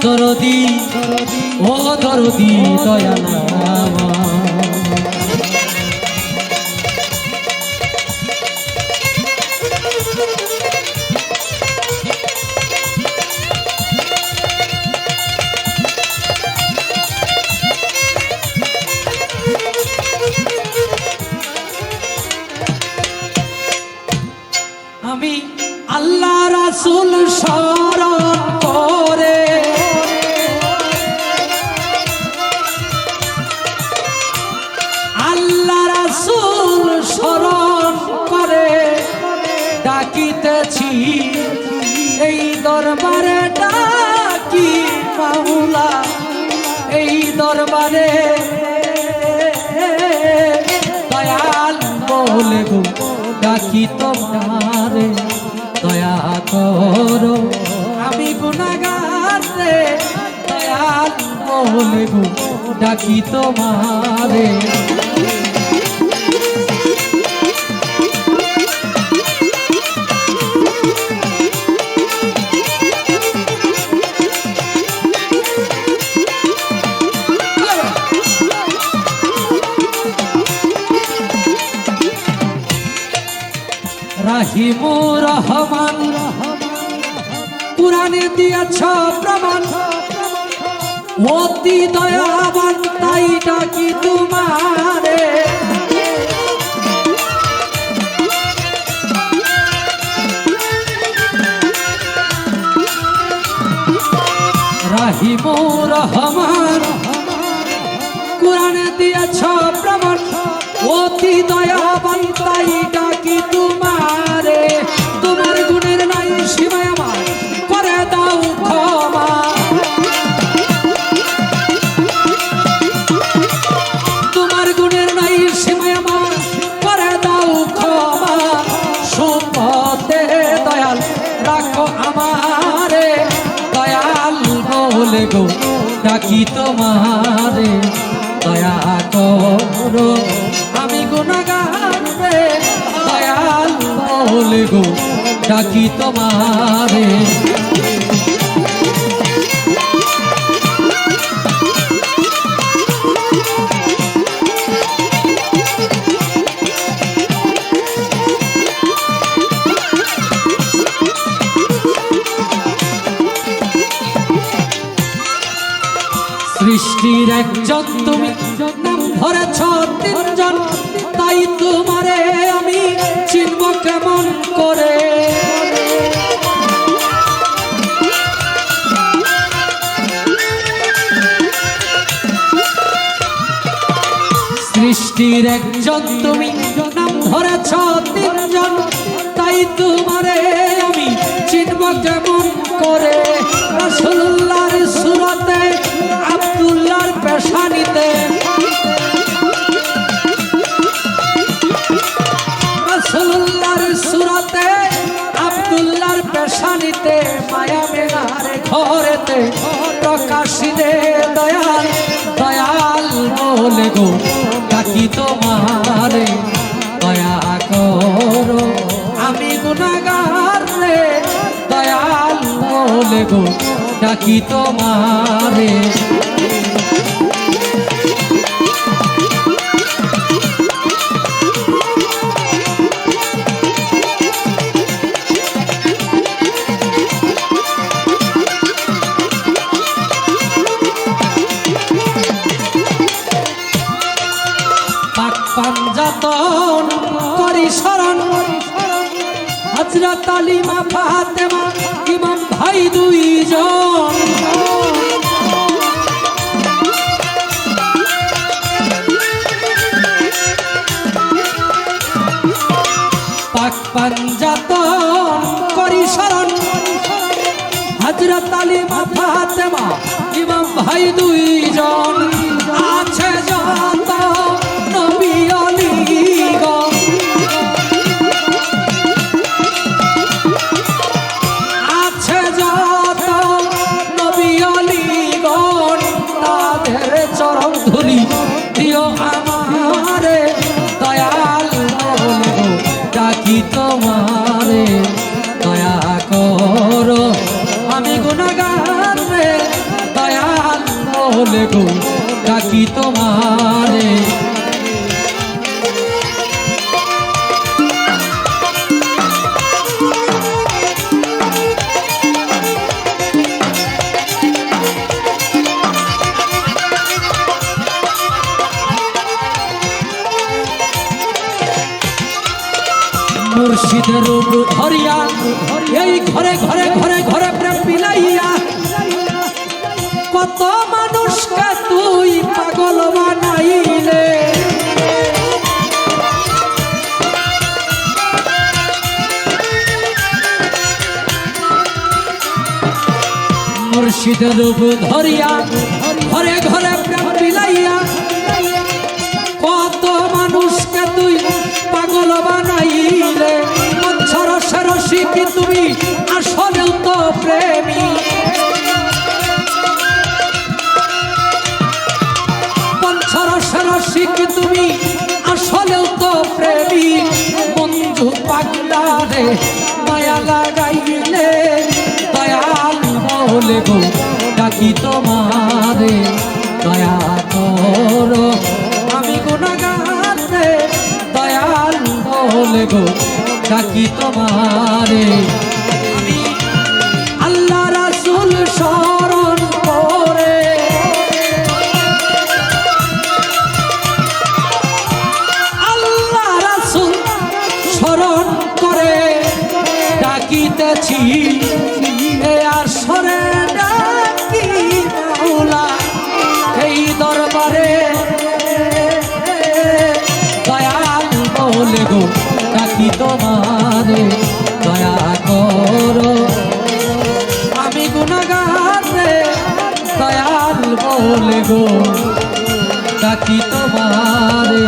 দরদি ও দরদি দয়ালামা আমি আল্লাহ রাসূল শরণ করে আল্লাহ রাসূল শরণ করে ডাকিতেছি এই দরবারে ডাকি মাওলা এই দরবারে দয়াল বলে গো ডাকি তোমারে দয়া করো আমি গুনাহগার রে দয়াল বলে গো ডাকি তোমারে রাহিমুর রহমান কুরআনে দিয়েছ প্রমাণ অতি দয়াবান তাই ডাকি তোমারে রাহিমুর রহমান কুরআনে দিয়েছ প্রমাণ অতি দয়াবান তাই ডাকি তোমারে তোমার গুণের নাই সীমা আমার করে দাও ক্ষমা তোমার গুণের নাই সীমা আমার করে দাও ক্ষমা সম্পদে দয়াল রাখো আমারে দয়াল বলে গো ডাকি তোমারে দয়া করো আমি গুনাহগার রে দয়াল বলে গো ডাকি তোমারে সৃষ্টির একজন তুমি নাম ধরেছ তিনজন তাই তোমারে আমি চিনব কেমন করে সৃষ্টির একজন তুমি নাম ধরেছ তিনজন তাই তোমারে আমি চিনব কেমন করে রাসূলুল্লাহর সুরতে আব্দুল্লাহর পেশানিতে রাসূলুল্লাহর সুরতে আব্দুল্লাহর পেশানিতে মায়া মেঘার ঘরেতে প্রকাশিতে দয়াল দয়াল বলে গো ডাকি তোমারে দয়া করো আমি গুনাহগার রে দয়াল বলে গো ডাকি তোমারে পাক পাঞ্জাতন করি শরণ হযরত আলী মা ফাতেমা ইমাম ভাই দুইজন হালিমা ফাতেমা ইমাম ভাই দুইজন আছে যত নবী অলিগণ আছে যত নবী অলিগণ তাদের চরণ ধুলি দিও আমারে দয়াল বলে ডাকি তোমারে দয়া করো আমি গুনাহগার রে দয়াল বলে গো ডাকি তোমারে মুর্শিদের রূপ ধরিয়া এই ঘরে ঘরে ঘরে ঘরে প্রেম বিলাইয়া কত মানুষকে তুই পাগল বানাইলে মুর্শিদের রূপ ধরিয়া ঘরে ঘরে প্রেম বিলাইয়া কত মানুষকে তুই পাগল বানাইলে পঞ্চরসের রসিক তুমি আসলেও তো প্রেমী পঞ্চরসের রসিক তুমি আসলেও তো প্রেমী বন্ধু পাগলা রে দয়া লাগাইলে দয়াল বলে গো ডাকি তোমারে দয়া করো আমি গুনাহগার রে দয়াল বলে গো ডাকি তোমারে আমি আল্লাহ রাসূল শরণ করে আল্লাহ রাসূল শরণ করে ডাকিতেছি এ আসরে ডাকি মাওলা এই দরবারে দয়াল বলে গো ডাকি তোমারে দয়া করো আমি গুনাহগার রে দয়াল বলে গো ডাকি তোমারে